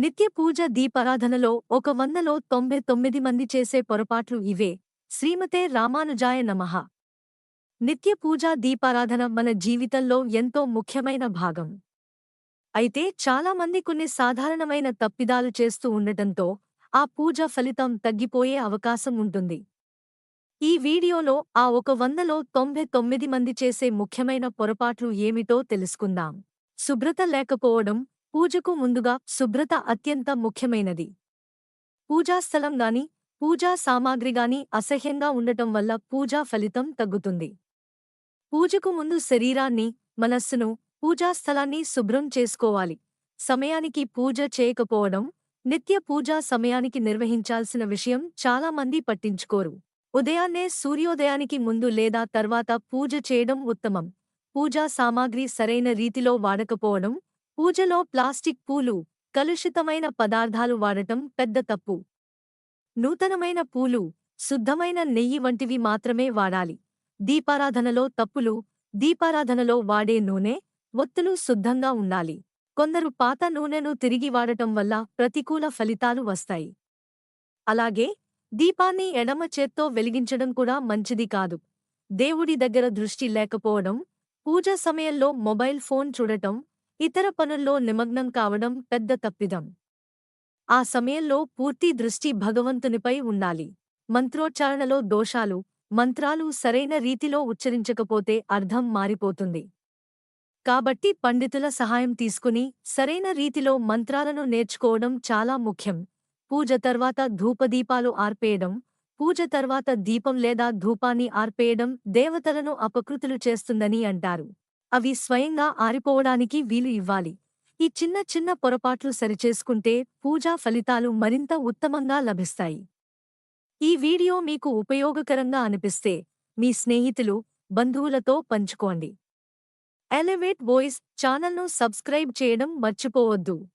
నిత్య పూజ దీపారాధనలో 199 మంది చేసే పొరపాట్లు ఇవే. శ్రీమతే రామానుజాయ నమః. నిత్య పూజా దీపారాధన మన జీవితంలో ఎంతో ముఖ్యమైన భాగం. అయితే చాలా మంది కొన్ని సాధారణమైన తప్పిదాలు చేస్తూ ఉండటంతో ఆ పూజ ఫలితం తగ్గిపోయే అవకాశం ఉంటుంది. ఈ వీడియోలో ఆ 199 మంది చేసే ముఖ్యమైన పొరపాట్లు ఏమిటో తెలుసుకుందాం. శుభ్రత లేకపోవడం. పూజకు ముందుగా శుభ్రత అత్యంత ముఖ్యమైనది. పూజాస్థలం గాని, పూజా సామాగ్రి గాని అసహ్యంగా ఉండటం వల్ల పూజా ఫలితం తగ్గుతుంది. పూజకు ముందు శరీరాన్ని, మనస్సును, పూజాస్థలాన్ని శుభ్రం చేసుకోవాలి. సమయానికి పూజ చేయకపోవడం. నిత్య పూజా సమయానికి నిర్వహించాల్సిన విషయం చాలా మంది పట్టించుకోరు. ఉదయాన్నే సూర్యోదయానికి ముందు లేదా తర్వాత పూజ చేయడం ఉత్తమం. పూజా సామాగ్రి సరైన రీతిలో వాడకపోవడం. పూజలో ప్లాస్టిక్ పూలు, కలుషితమైన పదార్థాలు వాడటం పెద్ద తప్పు. నూతనమైన పూలు, శుద్ధమైన నెయ్యి వంటివి మాత్రమే వాడాలి. దీపారాధనలో తప్పులు. దీపారాధనలో వాడే నూనె, ఒత్తులు శుద్ధంగా ఉండాలి. కొందరు పాత నూనెను తిరిగి వాడటం వల్ల ప్రతికూల ఫలితాలు వస్తాయి. అలాగే దీపాన్ని ఎడమ చేత్తో వెలిగించడం కూడా మంచిది కాదు. దేవుడి దగ్గర దృష్టి లేకపోవడం. పూజ సమయంలో మొబైల్ ఫోన్ చూడటం, ఇతర పనుల్లో నిమగ్నం కావడం పెద్ద తప్పిదం. ఆ సమయంలో పూర్తి దృష్టి భగవంతునిపై ఉండాలి. మంత్రోచ్చారణలో దోషాలు. మంత్రాలు సరైన రీతిలో ఉచ్చరించకపోతే అర్థం మారిపోతుంది. కాబట్టి పండితుల సహాయం తీసుకుని సరైన రీతిలో మంత్రాలను నేర్చుకోవడం చాలా ముఖ్యం. పూజ తర్వాత ధూపదీపాలు ఆర్పేయడం. పూజ తర్వాత దీపం లేదా ధూపాన్ని ఆర్పేయడం దేవతలను అపకృతులు చేస్తుందని అంటారు. అవి స్వయంగా ఆరిపోవడానికి వీలు ఇవ్వాలి. ఈ చిన్న చిన్న పొరపాట్లు సరిచేసుకుంటే పూజా ఫలితాలు మరింత ఉత్తమంగా లభిస్తాయి. ఈ వీడియో మీకు ఉపయోగకరంగా అనిపిస్తే మీ స్నేహితులు, బంధువులతో పంచుకోండి. ఎలివేట్ వాయిస్ ఛానల్ను సబ్స్క్రైబ్ చేయడం మర్చిపోవద్దు.